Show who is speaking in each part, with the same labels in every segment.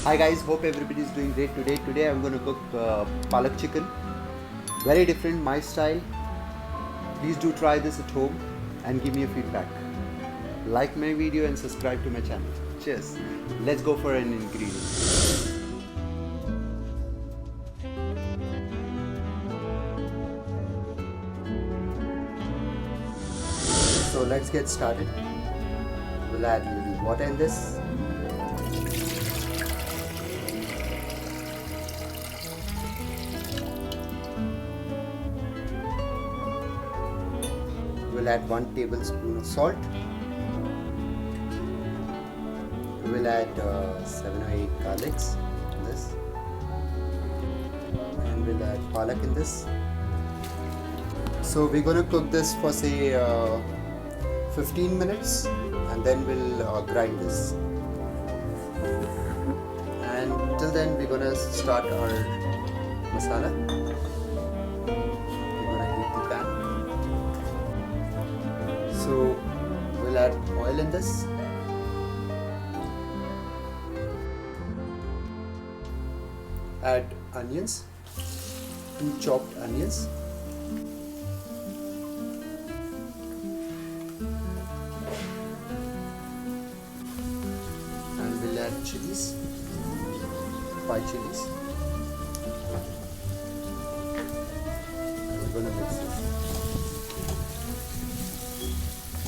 Speaker 1: Hi guys, hope everybody is doing great today. Today I'm going to cook palak chicken. Very different, my style. Please do try this at home and give me a feedback. Like my video and subscribe to my channel. Cheers. Let's go for an ingredient. So let's get started. We'll add a little water in this. We'll add 1 tablespoon of salt. We'll add 7 or 8 garlics in this. And we'll add palak in this. So we're going to cook this for say 15 minutes and then we'll grind this. And till then we're going to start our masala. We're going to heat the pan. So we'll add oil in this. Add onions, 2 chopped onions. And we'll add chilies, 5 chilies. We're gonna mix this.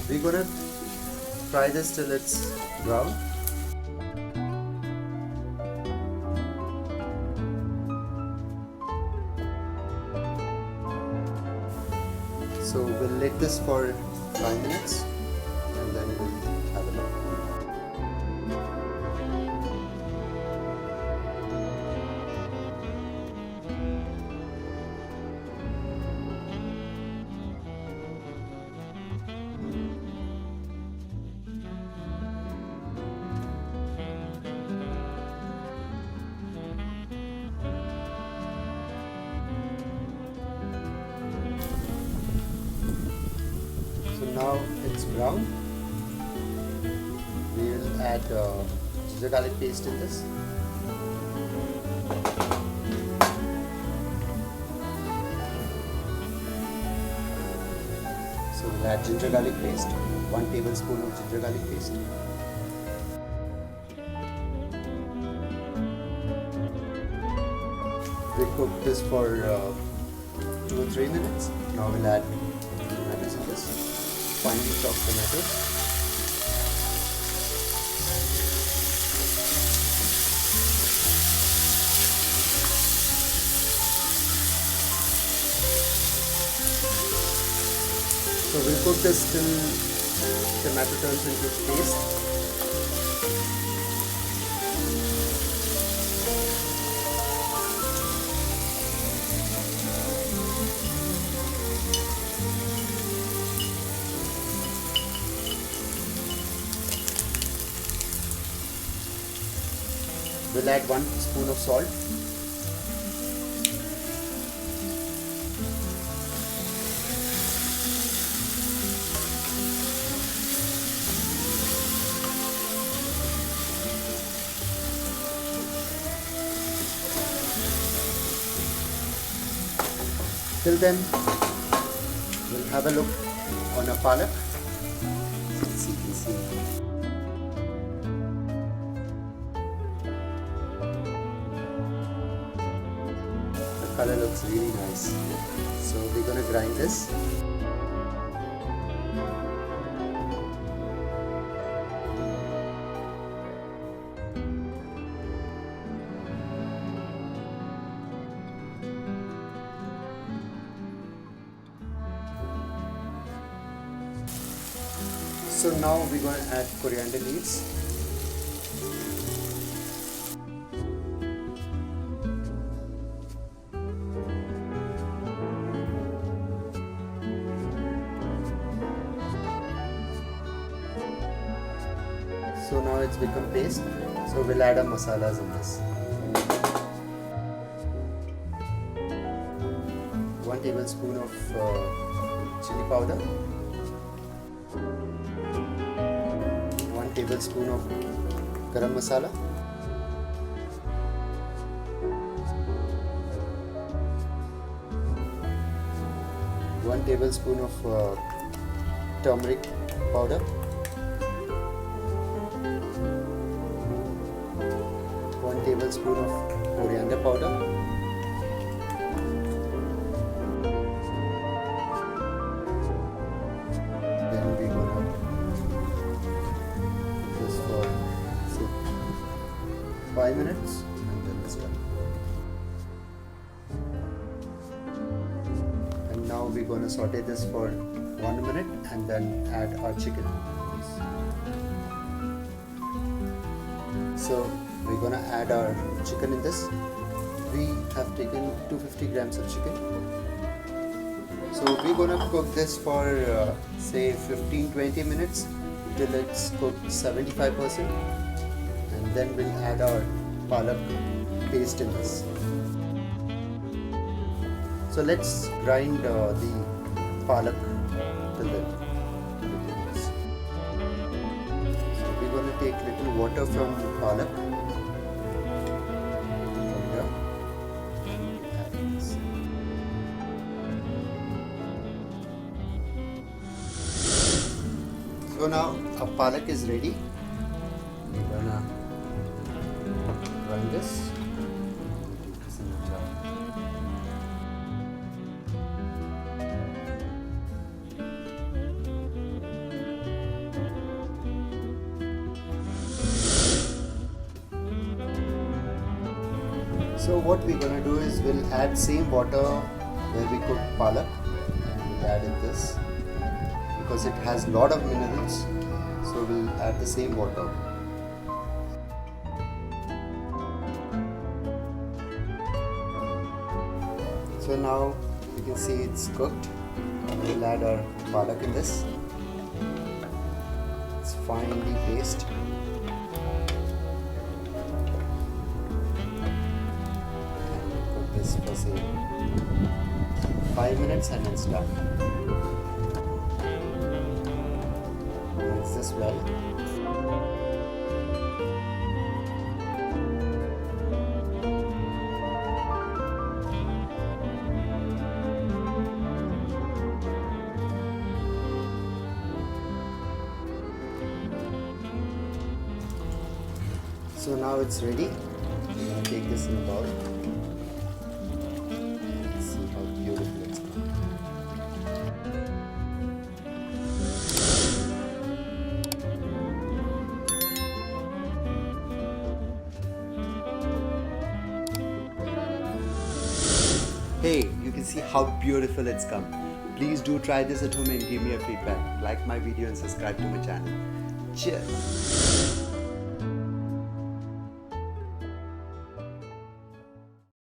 Speaker 1: We're gonna fry this till it's brown. So we'll let this for 5 minutes and then we'll have a look. So now it's brown. We will add ginger garlic paste in this. So we'll add ginger garlic paste, 1 tablespoon of ginger garlic paste. We cook this for 2 or 3 minutes. Now we'll add tomatoes in this. Finely chopped tomatoes. So we'll cook this till tomato turns into paste. We'll add 1 spoon of salt. Till then, we'll have a look on a palak. Let's see, let's see. Color looks really nice. So we're going to grind this. So now we're going to add coriander leaves. So now it's become paste. So we'll add our masalas in this. 1 tablespoon of chili powder. 1 tablespoon of garam masala. 1 tablespoon of turmeric powder, 1 tablespoon of coriander powder, then we're gonna cook this for say 5 minutes and then it's done. And now we're gonna saute this for 1 minute and then add our chicken. So we're gonna add our chicken in this. We have taken 250 grams of chicken. So we're gonna cook this for say 15-20 minutes till it's cooked 75%, and then we'll add our palak paste in this. So let's grind the palak till then. So we're gonna take little water from palak. So now our palak is ready. We're gonna grind this. Take this in the jar. So what we're gonna do is we'll add same water where we cook palak, and we'll add in this because it has lot of minerals. So we'll add the same water. So now you can see it's cooked. We'll add our palak in this. It's finely paste. This for say 5 minutes and then start. Mix this well. So now it's ready. We're going to take this in a bowl. See how beautiful it's come. Hey, you can see how beautiful it's come. Please do try this at home and give me a feedback. Like my video and subscribe to my channel. Cheers!